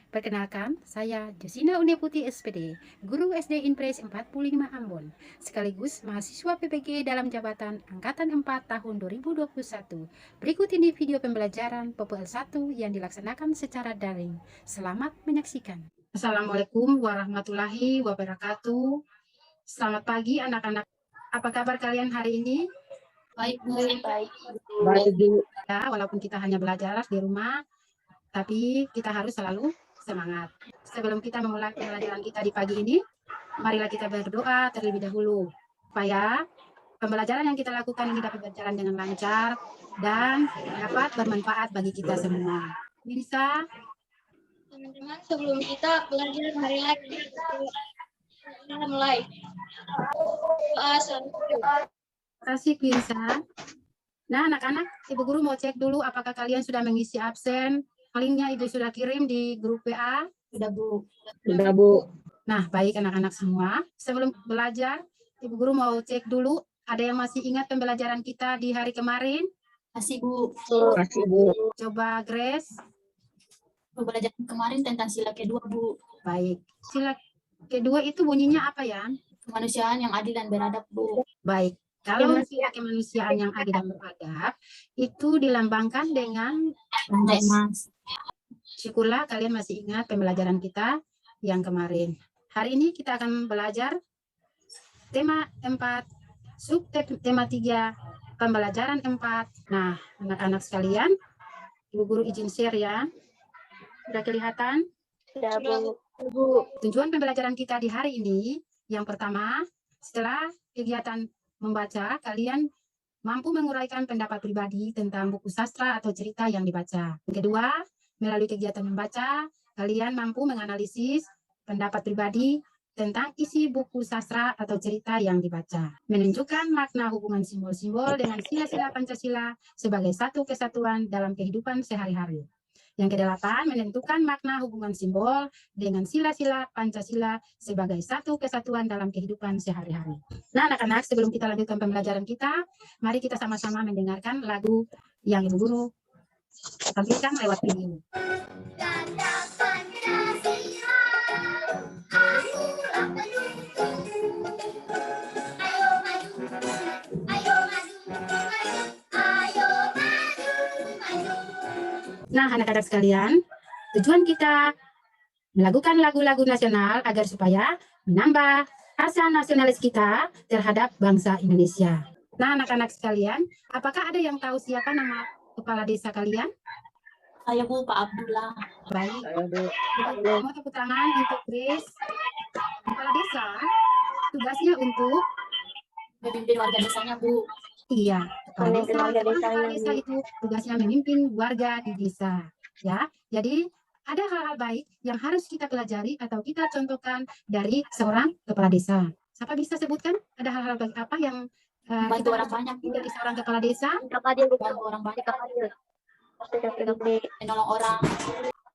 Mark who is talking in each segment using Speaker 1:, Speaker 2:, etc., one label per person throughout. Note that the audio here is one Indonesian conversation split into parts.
Speaker 1: Perkenalkan, saya Josina Uneputi SPD, Guru SD Inpres 45 Ambon, sekaligus mahasiswa PPG dalam jabatan Angkatan 4 tahun 2021. Berikut ini video pembelajaran PPL 1 yang dilaksanakan secara daring. Selamat menyaksikan. Assalamualaikum warahmatullahi wabarakatuh. Selamat pagi anak-anak. Apa kabar kalian hari ini?
Speaker 2: Baik, Bu.
Speaker 3: Baik, Bu.
Speaker 1: Ya, walaupun kita hanya belajar di rumah, tapi kita harus selalu semangat. Sebelum kita memulai pembelajaran kita di pagi ini, marilah kita berdoa terlebih dahulu supaya pembelajaran yang kita lakukan ini dapat berjalan dengan lancar dan dapat bermanfaat bagi kita semua. Bisa?
Speaker 2: Teman-teman, sebelum kita belajar hari lagi, kita mulai.
Speaker 1: Terima kasih, Kwinsa. Nah, anak-anak, Ibu Guru mau cek dulu apakah kalian sudah mengisi absen. Linknya Ibu sudah kirim di grup WA.
Speaker 2: Sudah, Bu.
Speaker 3: Sudah, Bu.
Speaker 1: Nah, baik anak-anak semua. Sebelum belajar, Ibu Guru mau cek dulu. Ada yang masih ingat pembelajaran kita di hari kemarin?
Speaker 2: Masih, Bu.
Speaker 3: Kasih, Bu.
Speaker 1: Coba Grace.
Speaker 2: Pembelajaran kemarin tentang sila kedua, Bu.
Speaker 1: Baik. Sila kedua itu bunyinya apa ya?
Speaker 2: Kemanusiaan yang adil dan beradab, Bu.
Speaker 1: Baik. Kalau sila kemanusiaan yang adil dan beradab, itu dilambangkan dengan
Speaker 2: Rantai emas.
Speaker 1: syukurlah kalian masih ingat pembelajaran kita yang kemarin. Hari ini kita akan belajar tema 4, subtema 3, pembelajaran 4. Nah, anak-anak sekalian, Ibu Guru izin share ya. Sudah kelihatan?
Speaker 2: Sudah, Bu.
Speaker 1: Tujuan pembelajaran kita di hari ini, yang pertama, setelah kegiatan membaca, kalian mampu menguraikan pendapat pribadi tentang buku sastra atau cerita yang dibaca. Yang kedua, melalui kegiatan membaca, kalian mampu menganalisis pendapat pribadi tentang isi buku sastra atau cerita yang dibaca. Menunjukkan makna hubungan simbol-simbol dengan sila-sila Pancasila sebagai satu kesatuan dalam kehidupan sehari-hari. Yang kedelapan, menentukan makna hubungan simbol dengan sila-sila Pancasila sebagai satu kesatuan dalam kehidupan sehari-hari. Nah, anak-anak, sebelum kita lanjutkan pembelajaran kita, mari kita sama-sama mendengarkan lagu yang Ibu Guru tampilkan lewat video. Nah, anak-anak sekalian, tujuan kita melakukan lagu-lagu nasional agar supaya menambah rasa nasionalis kita terhadap bangsa Indonesia. Nah, anak-anak sekalian, apakah ada yang tahu siapa nama kepala desa kalian?
Speaker 2: Saya, Bu, Pak Abdullah.
Speaker 1: Baik.
Speaker 3: Saya, Bu.
Speaker 1: Mau tepuk tangan untuk Chris. Kepala desa tugasnya untuk
Speaker 2: Memimpin warga desanya, Bu.
Speaker 1: iya, kepala
Speaker 2: Memimpin
Speaker 1: desa itu tugasnya memimpin warga di desa. Ya, jadi ada hal-hal baik yang harus kita pelajari atau kita contohkan dari seorang kepala desa. Siapa bisa sebutkan ada hal-hal baik apa yang
Speaker 2: Bantu orang banyak, Bu.
Speaker 1: dari seorang kepala desa?
Speaker 2: Bantu orang banyak. Menolong orang.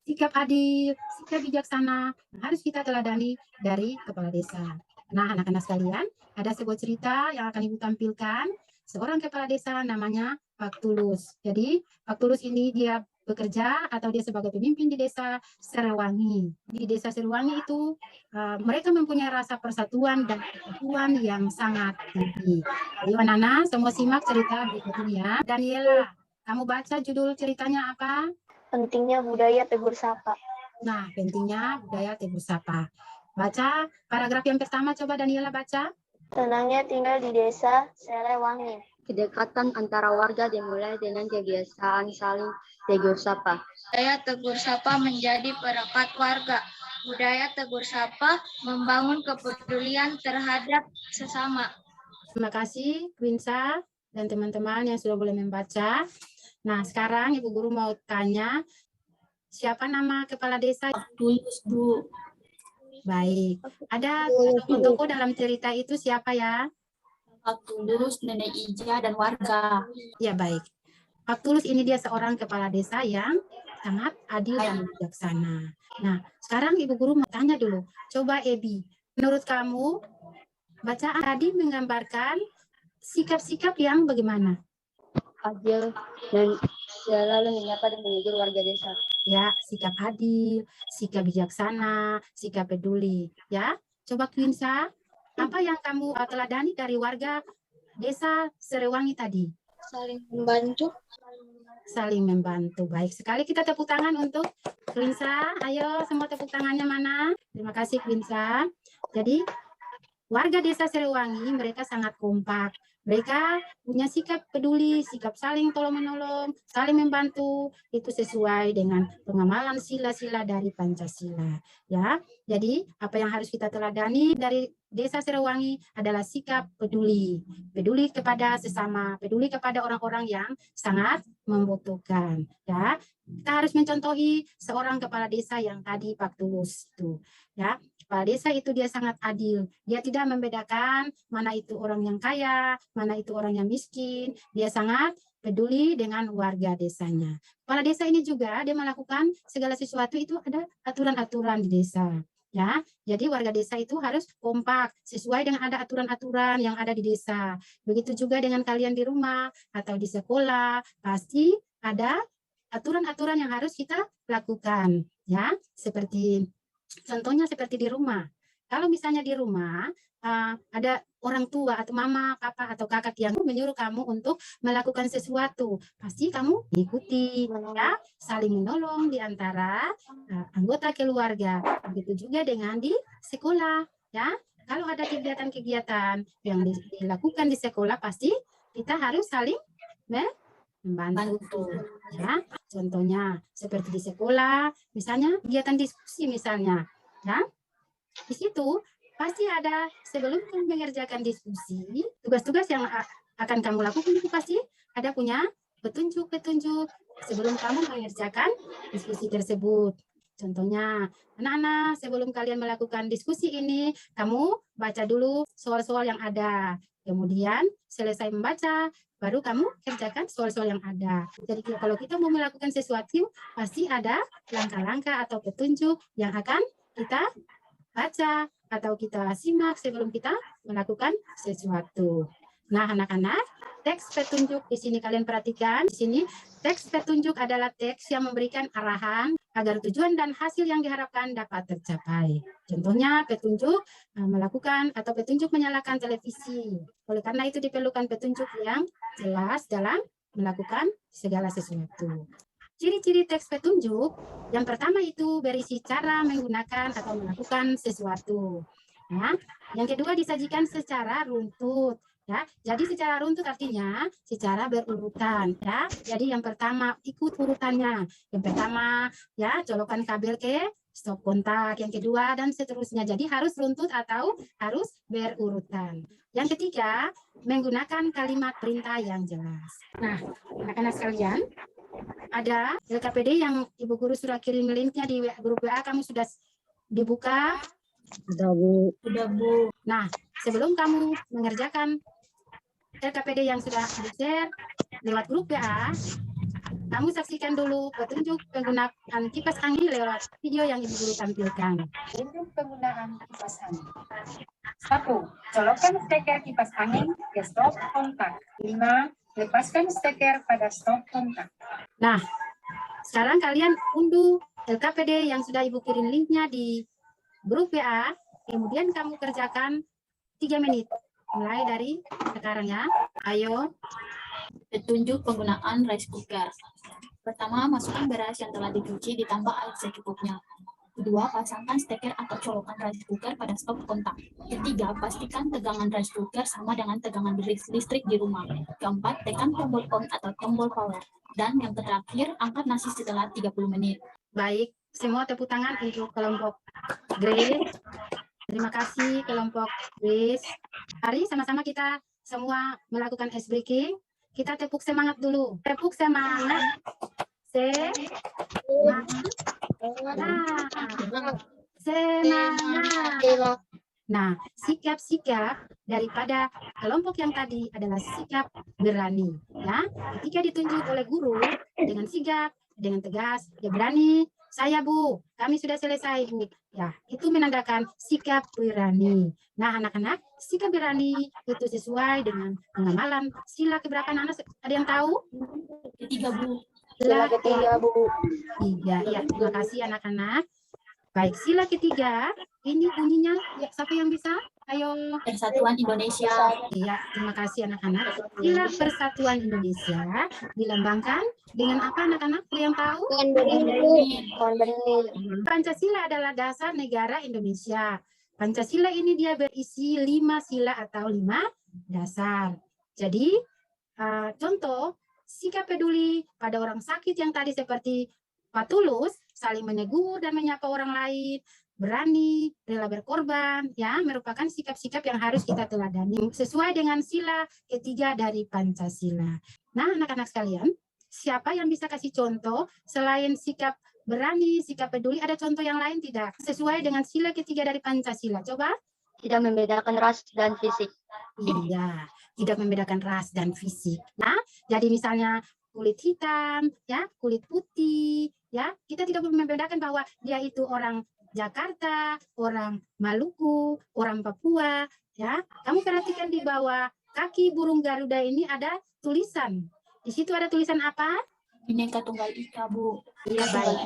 Speaker 1: Sikap adil, sikap bijaksana harus kita teladani dari kepala desa. Nah, anak-anak sekalian, ada sebuah cerita yang akan Ibu tampilkan. Seorang kepala desa namanya Pak Tulus. Jadi, Pak Tulus ini dia bekerja atau dia sebagai pemimpin di desa Serewangi. Di desa Serewangi itu mereka mempunyai rasa persatuan dan kesatuan yang sangat tinggi. Ayo anak-anak, semua simak cerita berikut ini ya. Daniela, kamu baca judul ceritanya apa?
Speaker 4: Pentingnya budaya tegur sapa.
Speaker 1: Nah, pentingnya budaya tegur sapa. Baca paragraf yang pertama, coba Daniela baca.
Speaker 4: Senangnya tinggal di desa Selewangi.
Speaker 5: Kedekatan antara warga dimulai dengan kebiasaan saling tegur sapa.
Speaker 2: Budaya tegur sapa menjadi perekat warga. Budaya tegur sapa membangun kepedulian terhadap sesama.
Speaker 1: Terima kasih, Kwinsa dan teman-teman yang sudah boleh membaca. Nah, sekarang Ibu Guru mau tanya, siapa nama kepala desa?
Speaker 2: Tulus, Bu.
Speaker 1: Baik. Ada tokoh-tokoh dalam cerita itu siapa ya?
Speaker 2: Pak Tulus, Nenek Ija, dan warga.
Speaker 1: Ya, baik. Pak Tulus ini dia seorang kepala desa yang sangat adil dan bijaksana. Nah, sekarang Ibu Guru mau tanya dulu. Coba Ebi, menurut kamu, bacaan tadi menggambarkan sikap-sikap yang bagaimana?
Speaker 5: Adil dan selalu menyapa dan menghibur warga desa.
Speaker 1: Ya, sikap adil, sikap bijaksana, sikap peduli. Ya, coba Kwinsa, apa yang kamu teladani dari warga desa Serewangi tadi?
Speaker 2: Saling membantu.
Speaker 1: Saling membantu. Baik sekali, kita tepuk tangan untuk Kwinsa. Ayo, semua tepuk tangannya mana? Terima kasih Kwinsa. Jadi, warga desa Serewangi mereka sangat kompak. Mereka punya sikap peduli, sikap saling tolong-menolong, saling membantu. Itu sesuai dengan pengamalan sila-sila dari Pancasila. Ya, jadi apa yang harus kita teladani dari desa Serewangi adalah sikap peduli, peduli kepada sesama, peduli kepada orang-orang yang sangat membutuhkan. Ya, kita harus mencontohi seorang kepala desa yang tadi Pak Tulus itu. Ya, kepala desa itu dia sangat adil. Dia tidak membedakan mana itu orang yang kaya, mana itu orang yang miskin. Dia sangat peduli dengan warga desanya. Kepala desa ini juga dia melakukan segala sesuatu itu ada aturan-aturan di desa. Ya, jadi warga desa itu harus kompak sesuai dengan ada aturan-aturan yang ada di desa. Begitu juga dengan kalian di rumah atau di sekolah, pasti ada aturan-aturan yang harus kita lakukan. Ya, seperti contohnya seperti di rumah. Kalau misalnya di rumah ada orang tua atau mama, papa atau kakak yang menyuruh kamu untuk melakukan sesuatu, pasti kamu ikuti, ya, saling menolong di antara anggota keluarga. Begitu juga dengan di sekolah, ya. Kalau ada kegiatan-kegiatan yang dilakukan di sekolah, pasti kita harus saling membantu, ya. Contohnya seperti di sekolah, misalnya kegiatan diskusi misalnya, ya. Di situ pasti ada sebelum kamu mengerjakan diskusi, tugas-tugas yang akan kamu lakukan itu pasti ada punya petunjuk-petunjuk sebelum kamu mengerjakan diskusi tersebut. Contohnya, anak-anak sebelum kalian melakukan diskusi ini, kamu baca dulu soal-soal yang ada. Kemudian selesai membaca, baru kamu kerjakan soal-soal yang ada. Jadi kalau kita mau melakukan sesuatu, pasti ada langkah-langkah atau petunjuk yang akan kita baca atau kita simak sebelum kita melakukan sesuatu. Nah, anak-anak, teks petunjuk di sini kalian perhatikan. Di sini teks petunjuk adalah teks yang memberikan arahan agar tujuan dan hasil yang diharapkan dapat tercapai. Contohnya petunjuk melakukan atau petunjuk menyalakan televisi. Oleh karena itu diperlukan petunjuk yang jelas dalam melakukan segala sesuatu. Ciri-ciri teks petunjuk yang pertama itu berisi cara menggunakan atau melakukan sesuatu. Ya. Yang kedua disajikan secara runtut. Ya, jadi secara runtut artinya secara berurutan. Ya, jadi yang pertama ikut urutannya. Yang pertama ya colokan kabel ke stop kontak. Yang kedua dan seterusnya. Jadi harus runtut atau harus berurutan. Yang ketiga menggunakan kalimat perintah yang jelas. Nah, anak-anak sekalian, ada LKPD yang Ibu Guru sudah kirim linknya di grup WA, kamu sudah dibuka?
Speaker 3: Sudah, Bu.
Speaker 1: Sudah, Bu. Nah, sebelum kamu mengerjakan LKPD yang sudah di-share lewat grup WA, kamu saksikan dulu petunjuk penggunaan kipas angin lewat video yang Ibu Guru tampilkan. Petunjuk penggunaan kipas angin. 1. Colokkan steker kipas angin ke stop kontak. 5. Lepaskan steker pada stop kontak. Nah, sekarang kalian unduh LKPD yang sudah Ibu kirim linknya di grup WA, kemudian kamu kerjakan 3 menit. Mulai dari sekarang ya. Ayo.
Speaker 6: Petunjuk penggunaan rice cooker. Pertama, masukkan beras yang telah dicuci ditambah air secukupnya. Kedua, pasangkan steker atau colokan rice cooker pada stop kontak. Ketiga, pastikan tegangan rice cooker sama dengan tegangan listrik di rumah. Keempat, tekan tombol on atau tombol power. Dan yang terakhir, angkat nasi setelah 30 menit.
Speaker 1: Baik, semua tepuk tangan untuk kelompok Grace. Terima kasih kelompok Grace. Hari sama-sama kita semua melakukan ice breaking. Kita tepuk semangat dulu. Tepuk semangat. Semangat. Nah, sikap-sikap daripada kelompok yang tadi adalah sikap berani. Ya, ketika ditunjuk oleh guru dengan sigap, dengan tegas, dia berani. Saya Bu, kami sudah selesai Bu. Ya, itu menandakan sikap berani. Nah, anak-anak, sikap berani itu sesuai dengan pengamalan sila keberapa anak? Ada yang tahu?
Speaker 6: Ketiga Bu.
Speaker 4: Sila ketiga, Bu.
Speaker 1: Iya, terima kasih anak-anak. Baik, sila ketiga, ini bunyinya, ya, siapa yang bisa? Ayo.
Speaker 6: Persatuan Indonesia.
Speaker 1: Iya, terima kasih anak-anak. Sila Persatuan Indonesia dilambangkan dengan apa anak-anak? Ada yang tahu?
Speaker 4: Pohon beringin.
Speaker 1: Pancasila adalah dasar negara Indonesia. Pancasila ini dia berisi 5 sila atau 5 dasar. Jadi, contoh, sikap peduli pada orang sakit yang tadi seperti Pak Tulus, saling menegur dan menyapa orang lain, berani, rela berkorban, ya, merupakan sikap-sikap yang harus kita teladani sesuai dengan sila ketiga dari Pancasila. Nah, anak-anak sekalian, siapa yang bisa kasih contoh selain sikap berani, sikap peduli, ada contoh yang lain tidak? Sesuai dengan sila ketiga dari Pancasila. Coba.
Speaker 5: Tidak membedakan ras dan fisik.
Speaker 1: Iya, tidak membedakan ras dan fisik. Nah, jadi misalnya kulit hitam, ya, kulit putih, ya, kita tidak membedakan bahwa dia itu orang Jakarta, orang Maluku, orang Papua, ya. Kamu perhatikan di bawah kaki burung Garuda ini ada tulisan. Di situ ada tulisan apa?
Speaker 6: Bhinneka Tunggal Ika, Bu.
Speaker 1: Iya, baik.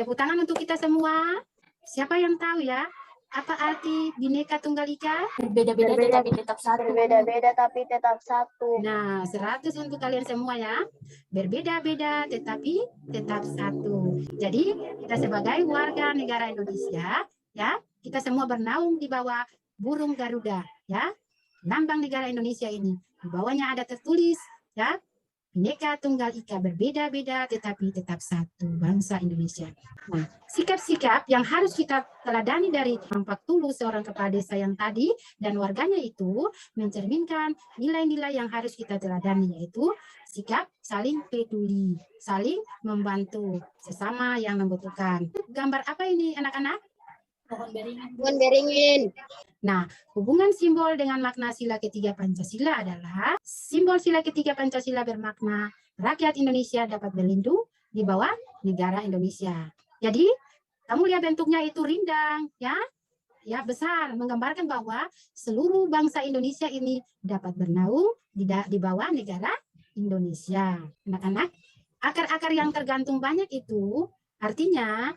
Speaker 1: Tepuk tangan untuk kita semua. Siapa yang tahu ya? Apa arti Bhinneka Tunggal Ika?
Speaker 6: Berbeda-beda tetapi tetap satu.
Speaker 4: Berbeda-beda tapi tetap satu.
Speaker 1: Nah, 100 untuk kalian semua ya. Berbeda-beda tetapi tetap satu. Jadi, kita sebagai warga negara Indonesia, ya, kita semua bernaung di bawah burung Garuda, ya. Lambang negara Indonesia ini. Di bawahnya ada tertulis, ya, Bhinneka Tunggal Ika, berbeda-beda tetapi tetap satu, bangsa Indonesia. Nah, sikap-sikap yang harus kita teladani dari Pak Tulus, seorang kepala desa yang tadi, dan warganya itu mencerminkan nilai-nilai yang harus kita teladani, yaitu sikap saling peduli, saling membantu sesama yang membutuhkan. Gambar apa ini anak-anak?
Speaker 6: Pohon beringin.
Speaker 5: Pohon beringin.
Speaker 1: Nah, hubungan simbol dengan makna sila ketiga Pancasila adalah simbol sila ketiga Pancasila bermakna rakyat Indonesia dapat berlindung di bawah negara Indonesia. Jadi, kamu lihat bentuknya itu rindang, ya, ya besar, menggambarkan bahwa seluruh bangsa Indonesia ini dapat bernaung di bawah negara Indonesia. Anak-anak, akar-akar yang tergantung banyak itu artinya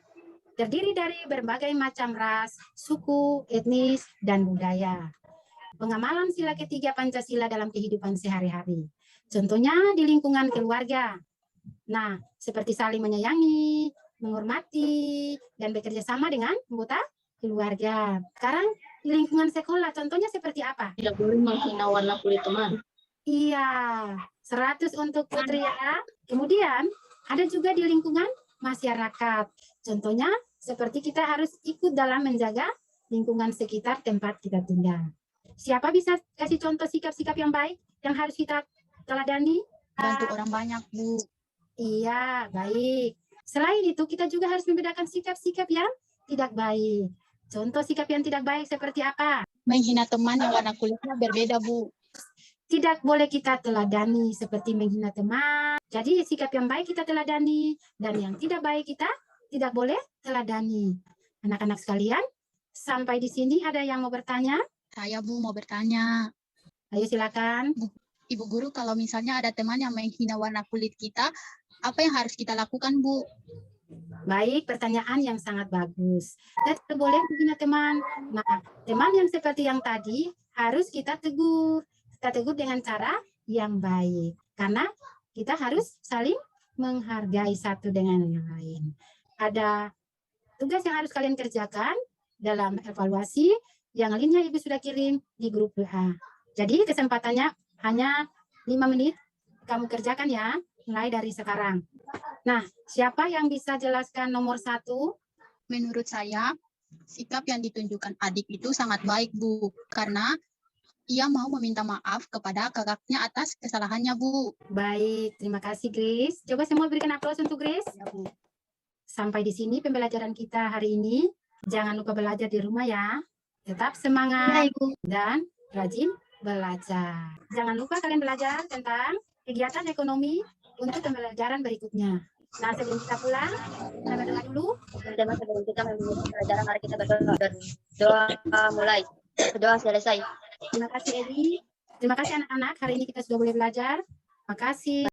Speaker 1: terdiri dari berbagai macam ras, suku, etnis, dan budaya. Pengamalan sila ketiga Pancasila dalam kehidupan sehari-hari. Contohnya di lingkungan keluarga. Nah, seperti saling menyayangi, menghormati, dan bekerja sama dengan anggota keluarga. Sekarang di lingkungan sekolah, contohnya seperti apa?
Speaker 5: Tidak boleh menghina warna kulit teman.
Speaker 1: Iya, 100 untuk Putri ya. Kemudian ada juga di lingkungan masyarakat. Contohnya seperti kita harus ikut dalam menjaga lingkungan sekitar tempat kita tinggal. Siapa bisa kasih contoh sikap-sikap yang baik yang harus kita teladani?
Speaker 6: Bantu orang banyak, Bu.
Speaker 1: Iya, baik. Selain itu, kita juga harus membedakan sikap-sikap yang tidak baik. Contoh sikap yang tidak baik seperti apa?
Speaker 6: Menghina teman yang warna kulitnya berbeda, Bu.
Speaker 1: Tidak boleh kita teladani seperti menghina teman. Jadi sikap yang baik kita teladani dan yang tidak baik kita tidak boleh teladani. Anak-anak sekalian, sampai di sini ada yang mau bertanya?
Speaker 6: Saya, Bu, mau bertanya.
Speaker 1: Ayo silakan.
Speaker 6: Ibu Guru, kalau misalnya ada teman yang menghina warna kulit kita, apa yang harus kita lakukan, Bu?
Speaker 1: Baik, pertanyaan yang sangat bagus. Kita tidak boleh menghina teman. Nah, teman yang seperti yang tadi harus kita tegur. Kita tegur dengan cara yang baik. Karena kita harus saling menghargai satu dengan yang lain. Ada tugas yang harus kalian kerjakan dalam evaluasi. Yang lainnya Ibu sudah kirim di grup WA. Jadi kesempatannya hanya 5 menit. Kamu kerjakan ya, mulai dari sekarang. Nah, siapa yang bisa jelaskan nomor 1?
Speaker 6: Menurut saya, sikap yang ditunjukkan adik itu sangat baik, Bu. Karena ia mau meminta maaf kepada kakaknya atas kesalahannya, Bu.
Speaker 1: Baik, terima kasih Grace. Coba semua berikan aplaus untuk Grace. Sampai di sini pembelajaran kita hari ini. Jangan lupa belajar di rumah ya. Tetap semangat dan rajin belajar. Jangan lupa kalian belajar tentang kegiatan ekonomi untuk pembelajaran berikutnya. Nah, sebelum kita pulang, kita berdoa dulu.
Speaker 5: Dan sebelum kita memulai pelajaran, mari kita berdoa. Doa mulai. Doa selesai.
Speaker 1: Terima kasih Edi. Terima kasih anak-anak. Hari ini kita sudah boleh belajar. Terima kasih.